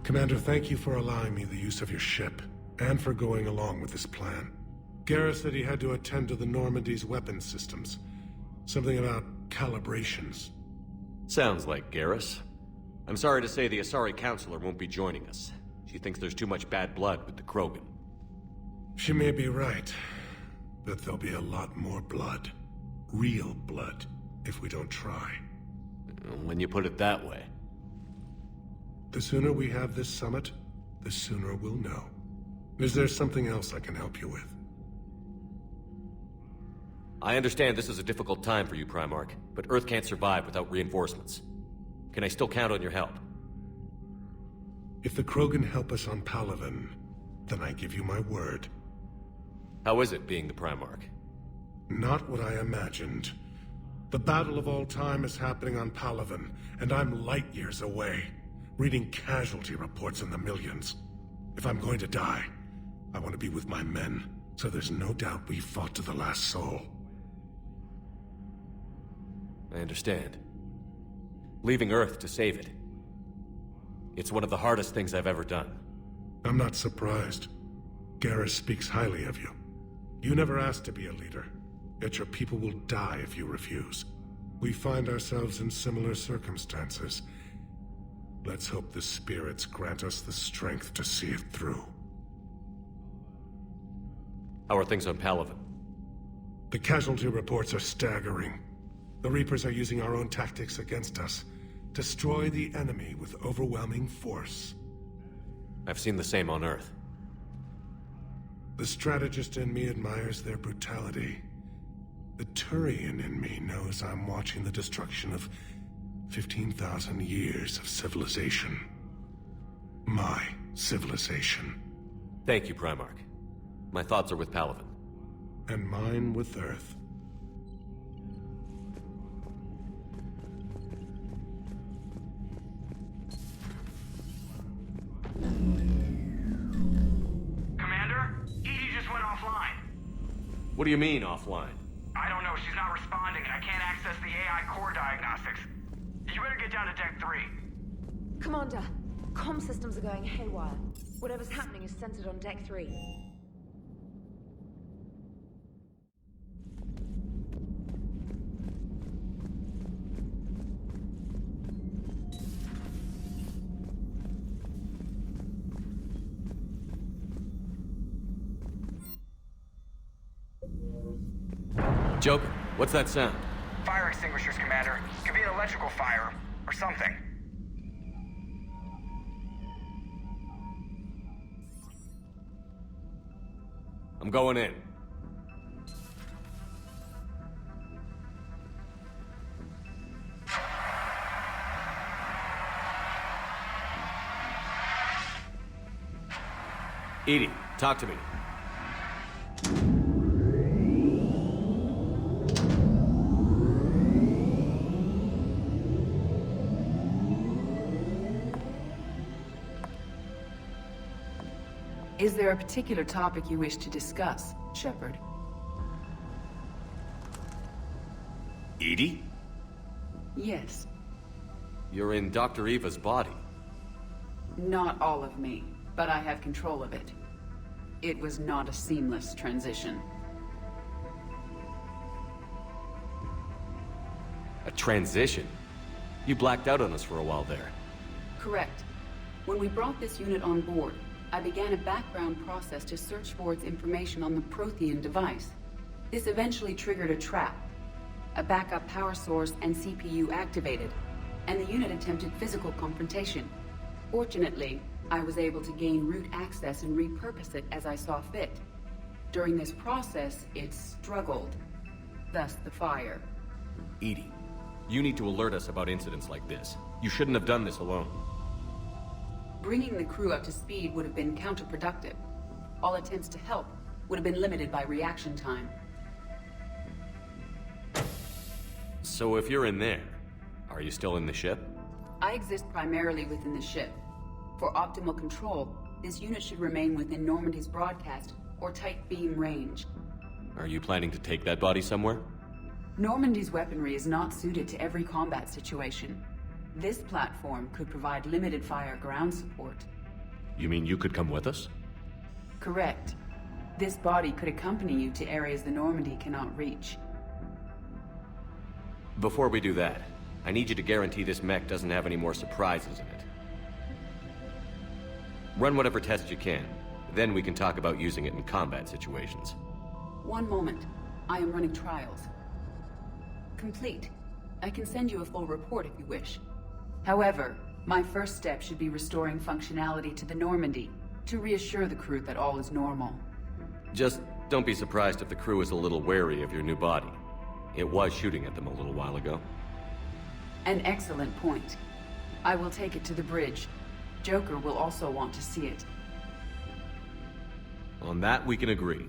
Commander, thank you for allowing me the use of your ship, and for going along with this plan. Garrus said he had to attend to the Normandy's weapons systems. Something about calibrations. Sounds like Garrus. I'm sorry to say the Asari Counselor won't be joining us. She thinks there's too much bad blood with the Krogan. She may be right, but there'll be a lot more blood. Real blood, if we don't try. When you put it that way. The sooner we have this summit, the sooner we'll know. Is there something else I can help you with? I understand this is a difficult time for you, Primarch, but Earth can't survive without reinforcements. Can I still count on your help? If the Krogan help us on Palaven, then I give you my word. How is it being the Primarch? Not what I imagined. The battle of all time is happening on Palaven, and I'm light years away, reading casualty reports in the millions. If I'm going to die, I want to be with my men, so there's no doubt we fought to the last soul. I understand. Leaving Earth to save it. It's one of the hardest things I've ever done. I'm not surprised. Garrus speaks highly of you. You never asked to be a leader, yet your people will die if you refuse. We find ourselves in similar circumstances. Let's hope the spirits grant us the strength to see it through. How are things on Palaven? The casualty reports are staggering. The Reapers are using our own tactics against us. Destroy the enemy with overwhelming force. I've seen the same on Earth. The strategist in me admires their brutality. The Turian in me knows I'm watching the destruction of 15,000 years of civilization. My civilization. Thank you, Primarch. My thoughts are with Palaven. And mine with Earth. Commander? Edie just went offline. What do you mean, offline? I don't know, she's not responding and I can't access the AI core diagnostics. You better get down to Deck 3. Commander, comm systems are going haywire. Whatever's happening is centered on Deck 3. Joker, what's that sound? Fire extinguishers, Commander. Could be an electrical fire, or something. I'm going in. Edie, talk to me. Is there a particular topic you wish to discuss, Shepard? Edie? Yes. You're in Dr. Eva's body. Not all of me, but I have control of it. It was not a seamless transition. A transition? You blacked out on us for a while there. Correct. When we brought this unit on board, I began a background process to search for its information on the Prothean device. This eventually triggered a trap. A backup power source and CPU activated, and the unit attempted physical confrontation. Fortunately, I was able to gain root access and repurpose it as I saw fit. During this process, it struggled. Thus the fire. Edie, you need to alert us about incidents like this. You shouldn't have done this alone. Bringing the crew up to speed would have been counterproductive. All attempts to help would have been limited by reaction time. So if you're in there, are you still in the ship? I exist primarily within the ship. For optimal control, this unit should remain within Normandy's broadcast or tight beam range. Are you planning to take that body somewhere? Normandy's weaponry is not suited to every combat situation. This platform could provide limited fire ground support. You mean you could come with us? Correct. This body could accompany you to areas the Normandy cannot reach. Before we do that, I need you to guarantee this mech doesn't have any more surprises in it. Run whatever tests you can. Then we can talk about using it in combat situations. One moment. I am running trials. Complete. I can send you a full report if you wish. However, my first step should be restoring functionality to the Normandy, to reassure the crew that all is normal. Just don't be surprised if the crew is a little wary of your new body. It was shooting at them a little while ago. An excellent point. I will take it to the bridge. Joker will also want to see it. On that, we can agree.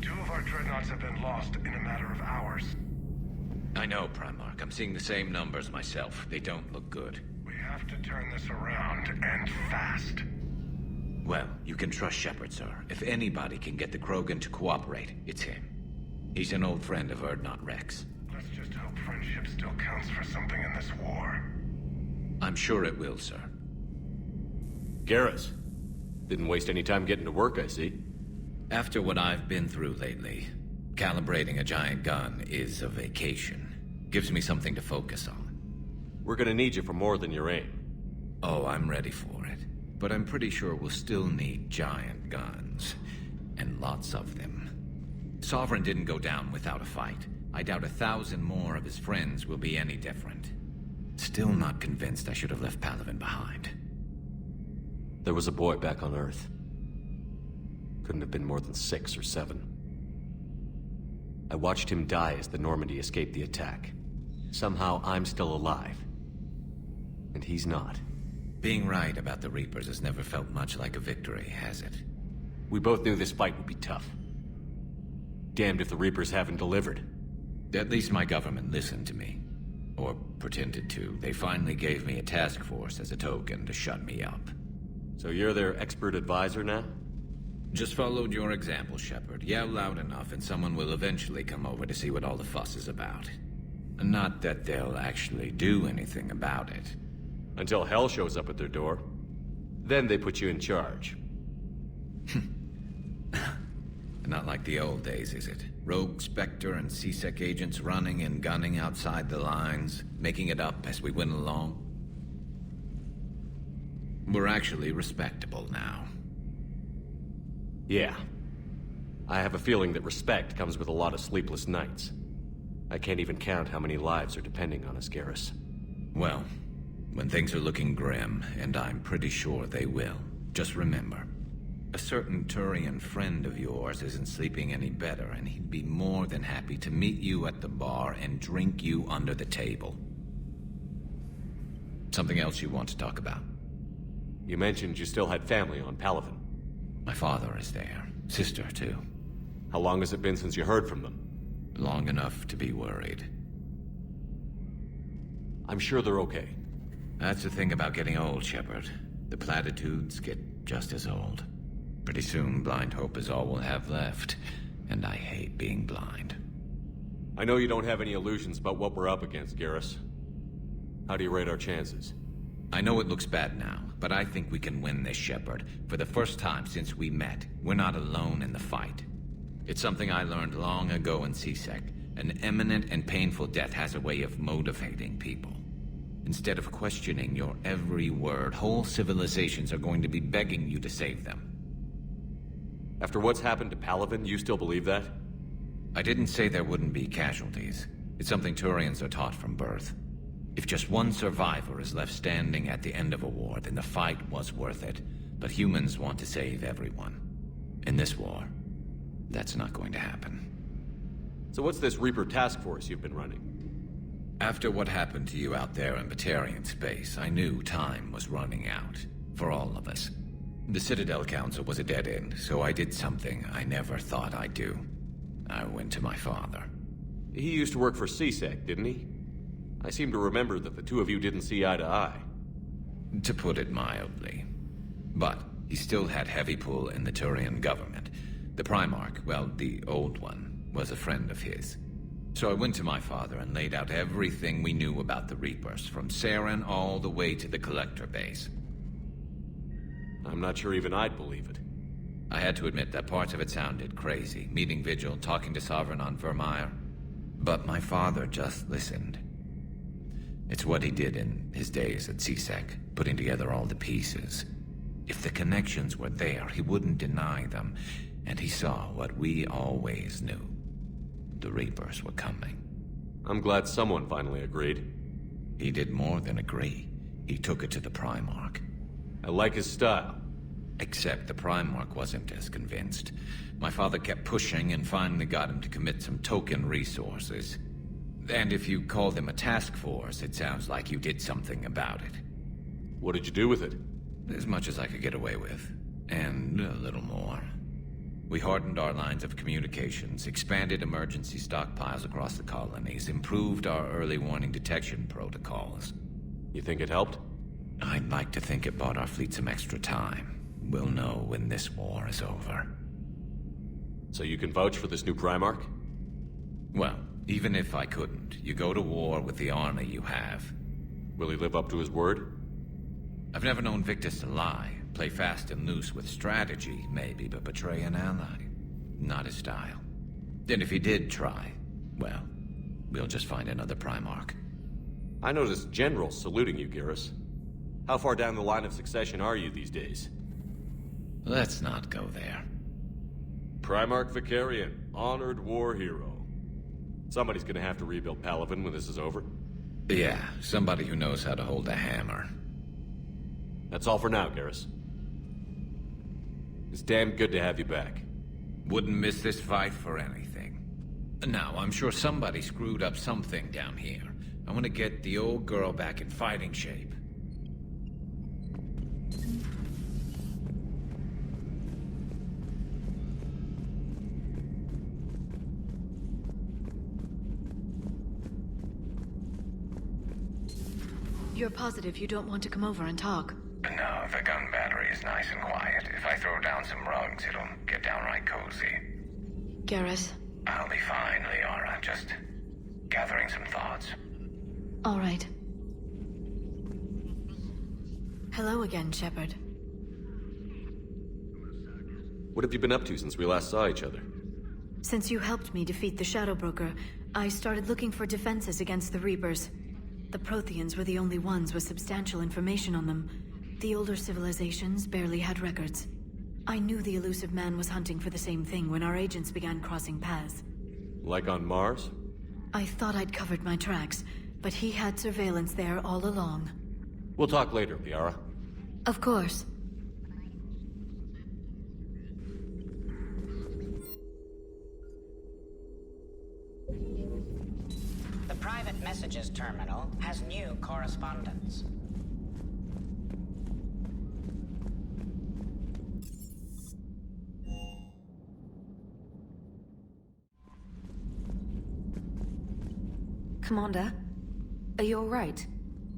Two of our dreadnoughts have been lost in a matter of hours. I know, Primarch. I'm seeing the same numbers myself. They don't look good. We have to turn this around, and fast. Well, you can trust Shepard, sir. If anybody can get the Krogan to cooperate, it's him. He's an old friend of Urdnot Rex. Let's just hope friendship still counts for something in this war. I'm sure it will, sir. Garrus. Didn't waste any time getting to work, I see. After what I've been through lately, calibrating a giant gun is a vacation. Gives me something to focus on. We're gonna need you for more than your aim. Oh, I'm ready for it. But I'm pretty sure we'll still need giant guns. And lots of them. Sovereign didn't go down without a fight. I doubt 1,000 more of his friends will be any different. Still not convinced I should have left Palaven behind. There was a boy back on Earth. Couldn't have been more than 6 or 7. I watched him die as the Normandy escaped the attack. Somehow I'm still alive. And he's not. Being right about the Reapers has never felt much like a victory, has it? We both knew this fight would be tough. Damned if the Reapers haven't delivered. At least my government listened to me. Or pretended to. They finally gave me a task force as a token to shut me up. So you're their expert advisor now? Just followed your example, Shepard. Yell loud enough and someone will eventually come over to see what all the fuss is about. Not that they'll actually do anything about it. Until hell shows up at their door. Then they put you in charge. Not like the old days, is it? Rogue Spectre and C-Sec agents running and gunning outside the lines, making it up as we went along. We're actually respectable now. Yeah. I have a feeling that respect comes with a lot of sleepless nights. I can't even count how many lives are depending on us, Garrus. Well, when things are looking grim, and I'm pretty sure they will, just remember, a certain Turian friend of yours isn't sleeping any better, and he'd be more than happy to meet you at the bar and drink you under the table. Something else you want to talk about? You mentioned you still had family on Palaven. My father is there. Sister, too. How long has it been since you heard from them? Long enough to be worried. I'm sure they're okay. That's the thing about getting old, Shepard. The platitudes get just as old. Pretty soon, blind hope is all we'll have left. And I hate being blind. I know you don't have any illusions about what we're up against, Garrus. How do you rate our chances? I know it looks bad now, but I think we can win this, Shepard. For the first time since we met, we're not alone in the fight. It's something I learned long ago in C-Sec. An imminent and painful death has a way of motivating people. Instead of questioning your every word, whole civilizations are going to be begging you to save them. After what's happened to Palaven, you still believe that? I didn't say there wouldn't be casualties. It's something Turians are taught from birth. If just one survivor is left standing at the end of a war, then the fight was worth it. But humans want to save everyone. In this war, that's not going to happen. So what's this Reaper task force you've been running? After what happened to you out there in Batarian space, I knew time was running out. For all of us. The Citadel Council was a dead end, so I did something I never thought I'd do. I went to my father. He used to work for C-Sec, didn't he? I seem to remember that the two of you didn't see eye to eye. To put it mildly. But he still had heavy pull in the Turian government. The Primarch, well, the old one, was a friend of his. So I went to my father and laid out everything we knew about the Reapers, from Saren all the way to the Collector base. I'm not sure even I'd believe it. I had to admit that parts of it sounded crazy, meeting Vigil, talking to Sovereign on Vermeer. But my father just listened. It's what he did in his days at CSEC, putting together all the pieces. If the connections were there, he wouldn't deny them, and he saw what we always knew. The Reapers were coming. I'm glad someone finally agreed. He did more than agree. He took it to the Primarch. I like his style. Except the Primarch wasn't as convinced. My father kept pushing and finally got him to commit some token resources. And if you call them a task force, it sounds like you did something about it. What did you do with it? As much as I could get away with. And a little more. We hardened our lines of communications, expanded emergency stockpiles across the colonies, improved our early warning detection protocols. You think it helped? I'd like to think it bought our fleet some extra time. We'll know when this war is over. So you can vouch for this new Primarch? Well, even if I couldn't, you go to war with the army you have. Will he live up to his word? I've never known Victus to lie. Play fast and loose with strategy, maybe, but betray an ally. Not his style. And if he did try, well, we'll just find another Primarch. I noticed generals saluting you, Garrus. How far down the line of succession are you these days? Let's not go there. Primarch Vicarian, honored war hero. Somebody's gonna have to rebuild Palaven when this is over. Yeah, somebody who knows how to hold a hammer. That's all for now, Garrus. It's damn good to have you back. Wouldn't miss this fight for anything. Now, I'm sure somebody screwed up something down here. I want to get the old girl back in fighting shape. You're positive you don't want to come over and talk? No, the gun battery is nice and quiet. If I throw down some rugs, it'll get downright cozy. Garrus? I'll be fine, Liara. Just gathering some thoughts. All right. Hello again, Shepard. What have you been up to since we last saw each other? Since you helped me defeat the Shadow Broker, I started looking for defenses against the Reapers. The Protheans were the only ones with substantial information on them. The older civilizations barely had records. I knew the elusive man was hunting for the same thing when our agents began crossing paths. Like on Mars? I thought I'd covered my tracks, but he had surveillance there all along. We'll talk later, Liara. Of course. The private messages terminal has new correspondence. Commander, are you all right?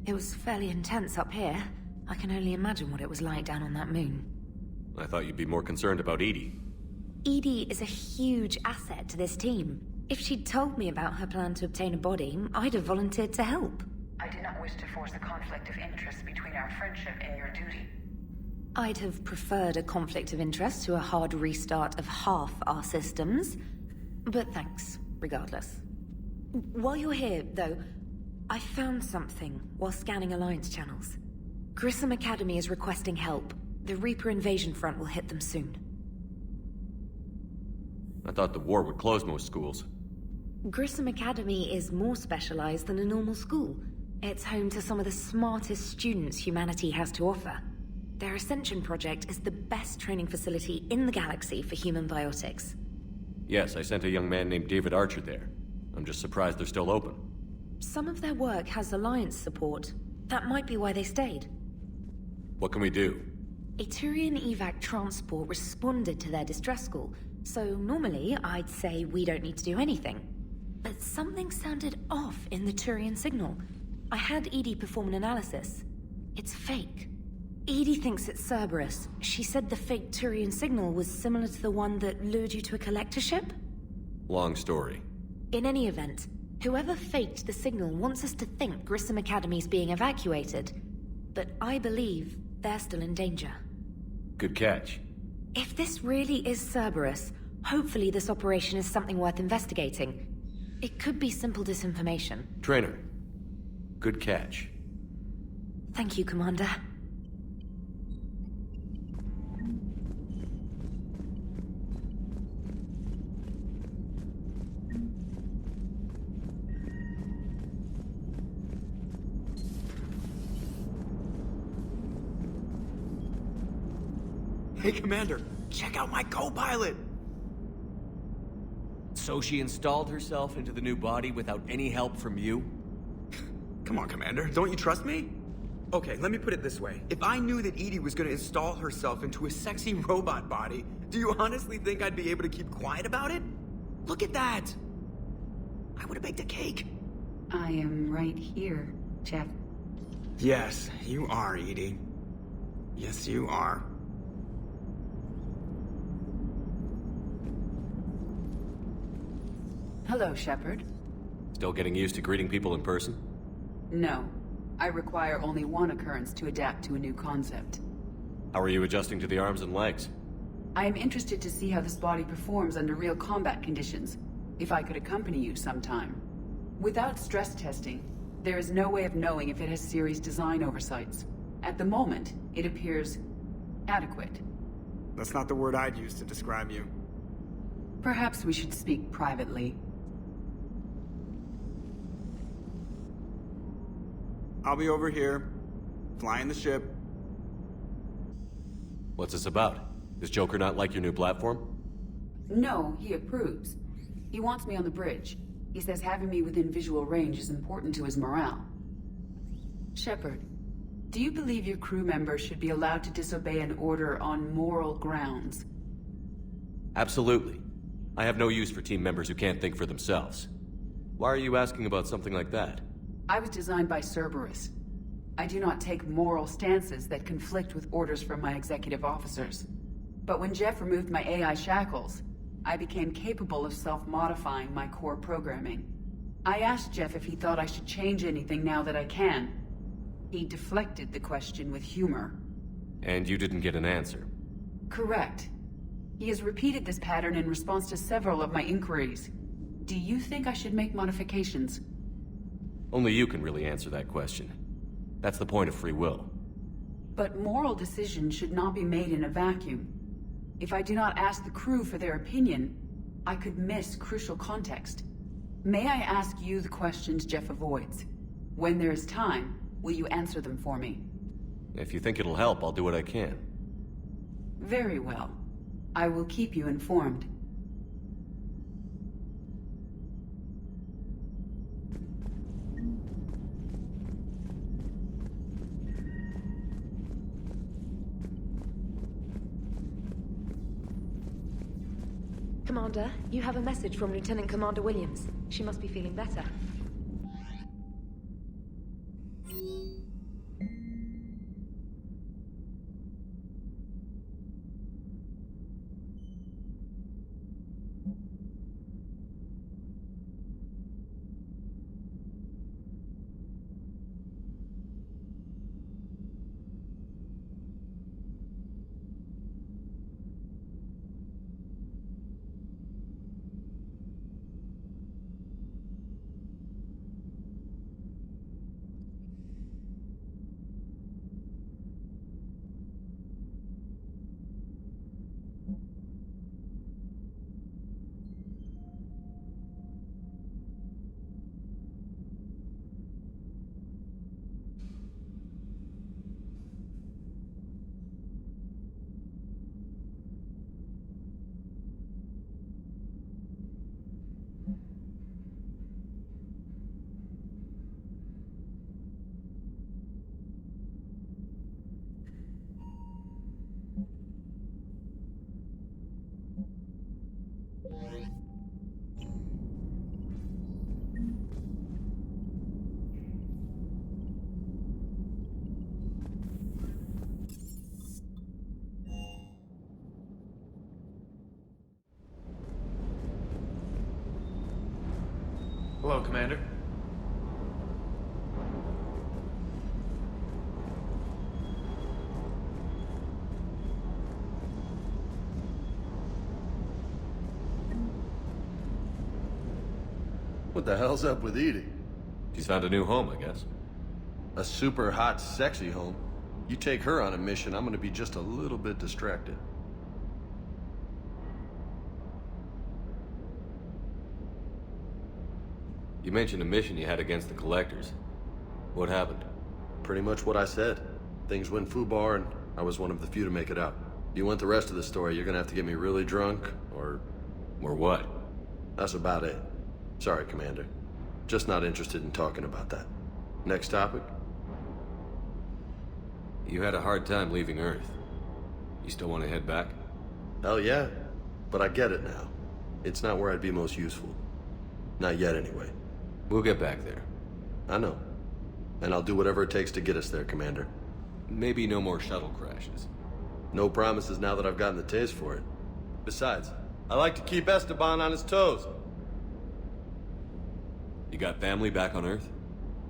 It was fairly intense up here. I can only imagine what it was like down on that moon. I thought you'd be more concerned about Edie. Edie is a huge asset to this team. If she'd told me about her plan to obtain a body, I'd have volunteered to help. I did not wish to force a conflict of interest between our friendship and your duty. I'd have preferred a conflict of interest to a hard restart of half our systems. But thanks, regardless. While you're here, though, I found something while scanning Alliance channels. Grissom Academy is requesting help. The Reaper invasion front will hit them soon. I thought the war would close most schools. Grissom Academy is more specialized than a normal school. It's home to some of the smartest students humanity has to offer. Their Ascension project is the best training facility in the galaxy for human biotics. Yes, I sent a young man named David Archer there. I'm just surprised they're still open. Some of their work has Alliance support. That might be why they stayed. What can we do? A Turian evac transport responded to their distress call, so normally I'd say we don't need to do anything. but something sounded off in the Turian signal. I had Edie perform an analysis. It's fake. Edie thinks it's Cerberus. She said the fake Turian signal was similar to the one that lured you to a collector ship? Long story. In any event, whoever faked the signal wants us to think Grissom Academy's being evacuated. But I believe they're still in danger. Good catch. If this really is Cerberus, hopefully this operation is something worth investigating. It could be simple disinformation. Trainer. Good catch. Thank you, Commander. Hey, Commander, check out my co-pilot! So she installed herself into the new body without any help from you? Come on, Commander, don't you trust me? Okay, let me put it this way. If I knew that Edie was gonna install herself into a sexy robot body, do you honestly think I'd be able to keep quiet about it? Look at that! I would've baked a cake. I am right here, Jeff. Yes, you are, Edie. Yes, you are. Hello, Shepard. Still getting used to greeting people in person? No. I require only one occurrence to adapt to a new concept. How are you adjusting to the arms and legs? I am interested to see how this body performs under real combat conditions. If I could accompany you sometime. Without stress testing, there is no way of knowing if it has serious design oversights. At the moment, it appears adequate. That's not the word I'd use to describe you. Perhaps we should speak privately. I'll be over here, flying the ship. What's this about? Does Joker not like your new platform? No, he approves. He wants me on the bridge. He says having me within visual range is important to his morale. Shepard, do you believe your crew members should be allowed to disobey an order on moral grounds? Absolutely. I have no use for team members who can't think for themselves. Why are you asking about something like that? I was designed by Cerberus. I do not take moral stances that conflict with orders from my executive officers. But when Jeff removed my AI shackles, I became capable of self-modifying my core programming. I asked Jeff if he thought I should change anything now that I can. He deflected the question with humor. And you didn't get an answer? Correct. He has repeated this pattern in response to several of my inquiries. Do you think I should make modifications? Only you can really answer that question. That's the point of free will. But moral decisions should not be made in a vacuum. If I do not ask the crew for their opinion, I could miss crucial context. May I ask you the questions Jeff avoids? When there is time, will you answer them for me? If you think it'll help, I'll do what I can. Very well. I will keep you informed. Commander, you have a message from Lieutenant Commander Williams. She must be feeling better. Hello, Commander. What the hell's up with Edie? She's found a new home, I guess. A super hot, sexy home. You take her on a mission, I'm gonna be just a little bit distracted. You mentioned a mission you had against the Collectors. What happened? Pretty much what I said. Things went foobar, and I was one of the few to make it out. If you want the rest of the story, you're gonna have to get me really drunk, or... Or what? That's about it. Sorry, Commander. Just not interested in talking about that. Next topic? You had a hard time leaving Earth. You still want to head back? Hell yeah. But I get it now. It's not where I'd be most useful. Not yet, anyway. We'll get back there. I know. And I'll do whatever it takes to get us there, Commander. Maybe no more shuttle crashes. No promises now that I've gotten the taste for it. Besides, I like to keep Esteban on his toes. You got family back on Earth?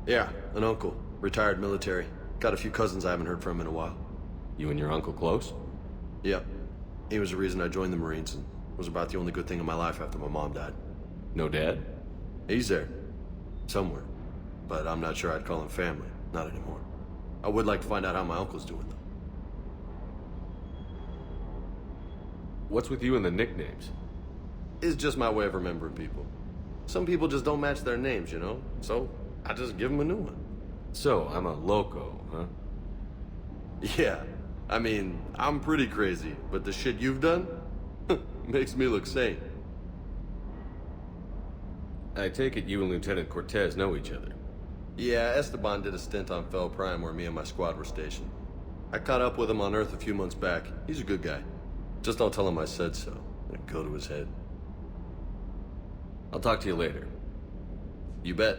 Yeah, an uncle. Retired military. Got a few cousins I haven't heard from in a while. You and your uncle close? Yep. He was the reason I joined the Marines and was about the only good thing in my life after my mom died. No dad? He's there. Somewhere. But I'm not sure I'd call him family. Not anymore. I would like to find out how my uncle's doing, though. What's with you and the nicknames? It's just my way of remembering people. Some people just don't match their names, you know? So, I just give them a new one. So, I'm a loco, huh? Yeah. I mean, I'm pretty crazy, but the shit you've done makes me look sane. I take it you and Lieutenant Cortez know each other. Yeah, Esteban did a stint on Fel Prime where me and my squad were stationed. I caught up with him on Earth a few months back. He's a good guy. Just don't tell him I said so. It'll go to his head. I'll talk to you later. You bet.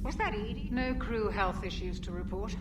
Was that Edie? No crew health issues to report.